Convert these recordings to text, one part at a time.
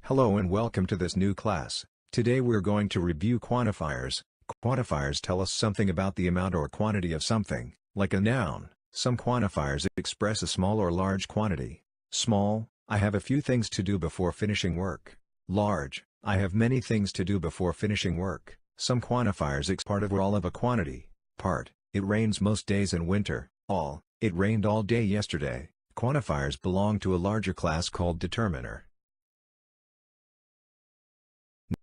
Hello and welcome to this new class. Today we're going to review quantifiers. Quantifiers tell us something about the amount or quantity of something, like a noun. Some quantifiers express a small or large quantity. Small, I have a few things to do before finishing work. Large, I have many things to do before finishing work. Some quantifiers express part of or all of a quantity. Part, it rains most days in winter. All, it rained all day yesterday. Quantifiers belong to a larger class called determiner.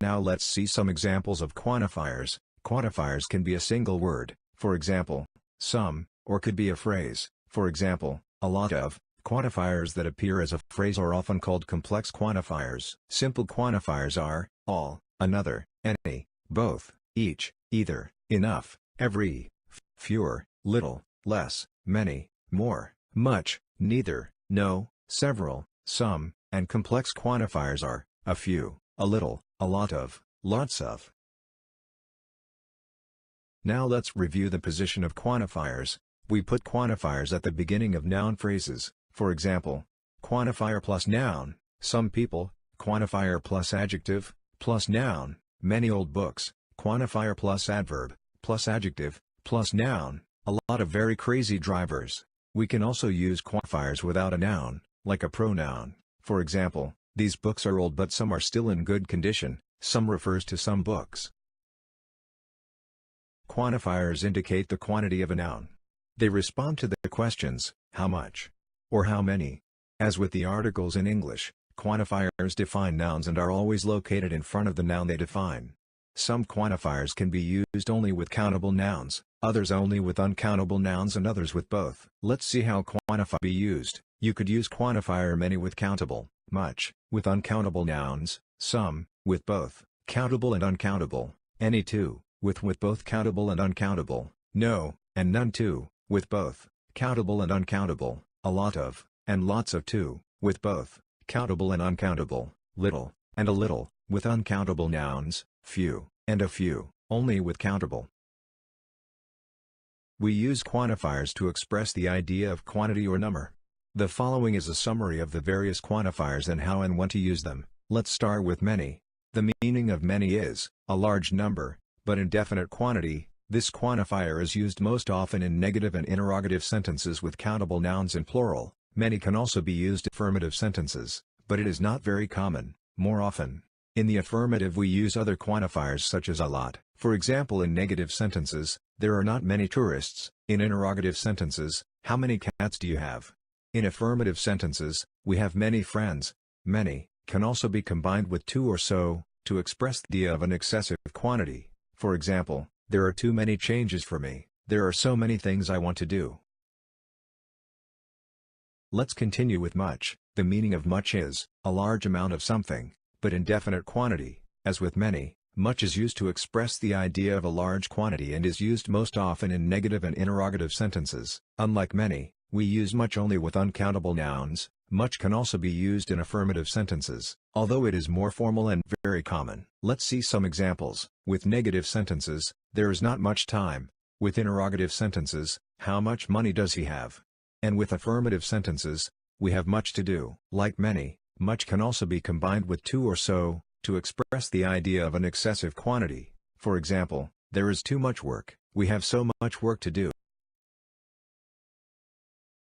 Now let's see some examples of quantifiers. Quantifiers can be a single word, for example, some, or could be a phrase, for example, a lot of. Quantifiers that appear as a phrase are often called complex quantifiers. Simple quantifiers are, all, another, any, both, each, either, enough, every, fewer, little, less, many, more, much, neither, no, several, some, and complex quantifiers are, a few, a little, a lot of, lots of. Now let's review the position of quantifiers. We put quantifiers at the beginning of noun phrases, for example, quantifier plus noun, some people, quantifier plus adjective, plus noun, many old books, quantifier plus adverb, plus adjective, plus noun, a lot of very crazy drivers. We can also use quantifiers without a noun, like a pronoun. For example, these books are old but some are still in good condition. Some refers to some books. Quantifiers indicate the quantity of a noun. They respond to the questions, how much? Or how many? As with the articles in English, quantifiers define nouns and are always located in front of the noun they define. Some quantifiers can be used only with countable nouns, others only with uncountable nouns and others with both. Let's see how quantify be used. You could use quantifier many with countable, much, with uncountable nouns, some, with both, countable and uncountable, any two, with both countable and uncountable, no, and none two, with both, countable and uncountable, a lot of, and lots of two, with both, countable and uncountable, little, and a little, with uncountable nouns, few, and a few, only with countable. We use quantifiers to express the idea of quantity or number. The following is a summary of the various quantifiers and how and when to use them. Let's start with many. The meaning of many is, a large number, but in definite quantity. This quantifier is used most often in negative and interrogative sentences with countable nouns in plural. Many can also be used in affirmative sentences, but it is not very common. More often, in the affirmative we use other quantifiers such as a lot. For example, in negative sentences, there are not many tourists. In interrogative sentences, how many cats do you have? In affirmative sentences, we have many friends. Many can also be combined with two or so, to express the idea of an excessive quantity. For example, there are too many changes for me, there are so many things I want to do. Let's continue with much. The meaning of much is, a large amount of something, but in definite quantity. As with many, much is used to express the idea of a large quantity and is used most often in negative and interrogative sentences. Unlike many, we use much only with uncountable nouns. Much can also be used in affirmative sentences, although it is more formal and very common. Let's see some examples. With negative sentences, there is not much time. With interrogative sentences, how much money does he have? And with affirmative sentences, we have much to do. Like many, much can also be combined with two or so, to express the idea of an excessive quantity. For example, there is too much work, we have so much work to do.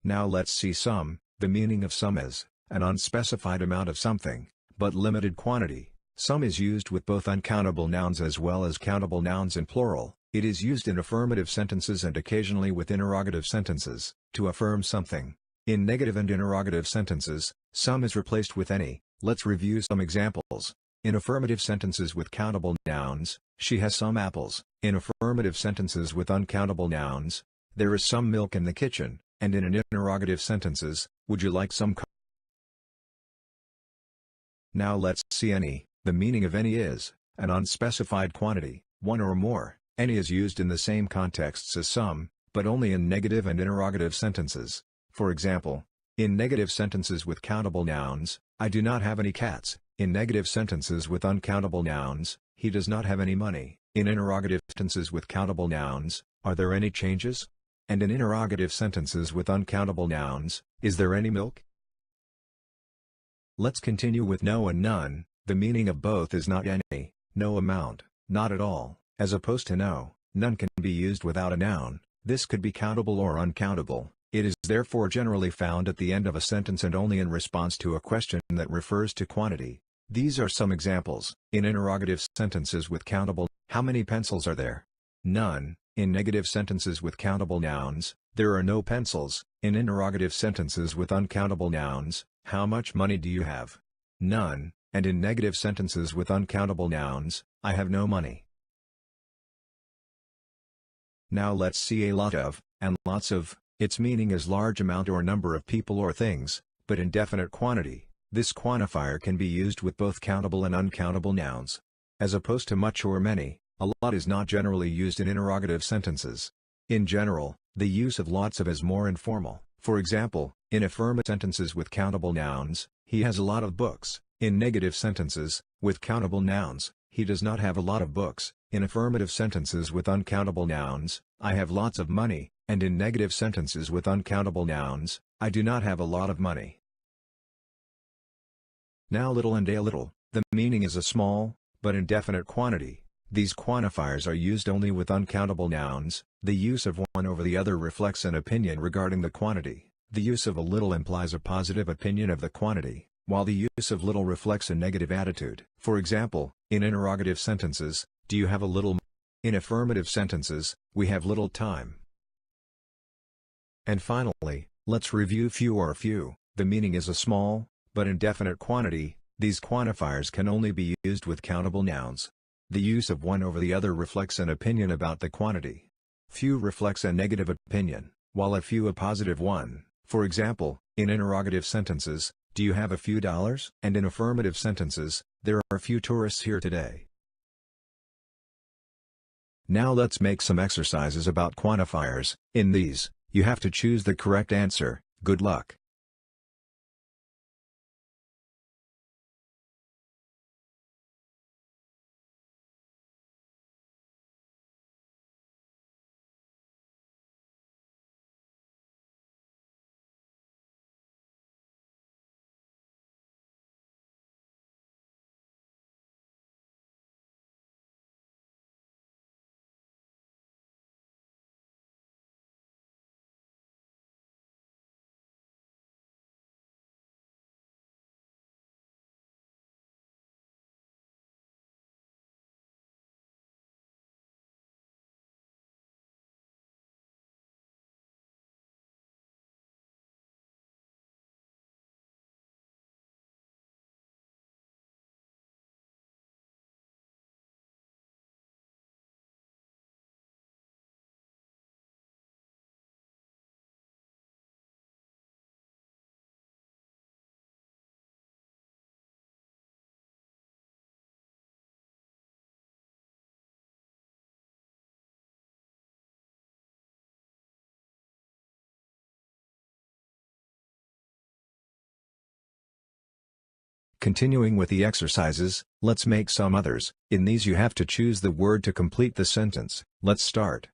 Now let's see some. The meaning of some is, an unspecified amount of something, but limited quantity. Some is used with both uncountable nouns as well as countable nouns in plural. It is used in affirmative sentences and occasionally with interrogative sentences, to affirm something. In negative and interrogative sentences, some is replaced with any. Let's review some examples. In affirmative sentences with countable nouns, she has some apples. In affirmative sentences with uncountable nouns, there is some milk in the kitchen. And in an interrogative sentences, would you like some coffee? Now let's see any. The meaning of any is, an unspecified quantity, one or more. Any is used in the same contexts as some, but only in negative and interrogative sentences. For example, in negative sentences with countable nouns, I do not have any cats. In negative sentences with uncountable nouns, he does not have any money. In interrogative sentences with countable nouns, are there any changes? And in interrogative sentences with uncountable nouns, is there any milk? Let's continue with no and none. The meaning of both is not any, no amount, not at all, as opposed to no, none can be used without a noun. This could be countable or uncountable. It is therefore generally found at the end of a sentence and only in response to a question that refers to quantity. These are some examples. In interrogative sentences with countable, how many pencils are there? None. In negative sentences with countable nouns, there are no pencils. In interrogative sentences with uncountable nouns, how much money do you have? None. And in negative sentences with uncountable nouns, I have no money. Now let's see a lot of, and lots of. Its meaning is large amount or number of people or things, but in definite quantity. This quantifier can be used with both countable and uncountable nouns. As opposed to much or many, a lot is not generally used in interrogative sentences. In general, the use of lots of is more informal. For example, in affirmative sentences with countable nouns, he has a lot of books. In negative sentences, with countable nouns, he does not have a lot of books. In affirmative sentences with uncountable nouns, I have lots of money, and in negative sentences with uncountable nouns, I do not have a lot of money. Now little and a little, the meaning is a small, but indefinite quantity. These quantifiers are used only with uncountable nouns. The use of one over the other reflects an opinion regarding the quantity. The use of a little implies a positive opinion of the quantity, while the use of little reflects a negative attitude. For example, in interrogative sentences, do you have a little? In affirmative sentences, we have little time. And finally, let's review few or few. The meaning is a small, but indefinite quantity. These quantifiers can only be used with countable nouns. The use of one over the other reflects an opinion about the quantity. Few reflects a negative opinion, while a few a positive one. For example, in interrogative sentences, do you have a few dollars? And in affirmative sentences, there are a few tourists here today. Now let's make some exercises about quantifiers. In these, you have to choose the correct answer. Good luck. Continuing with the exercises, let's make some others. In these you have to choose the word to complete the sentence. Let's start.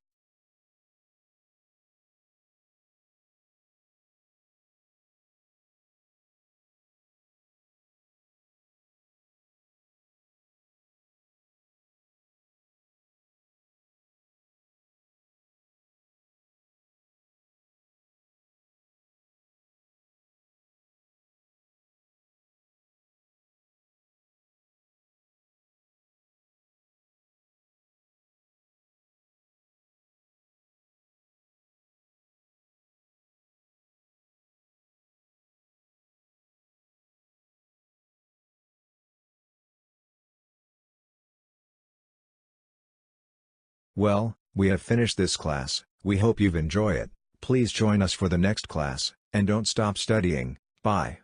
Well, we have finished this class. We hope you've enjoyed it. Please join us for the next class, and don't stop studying. Bye.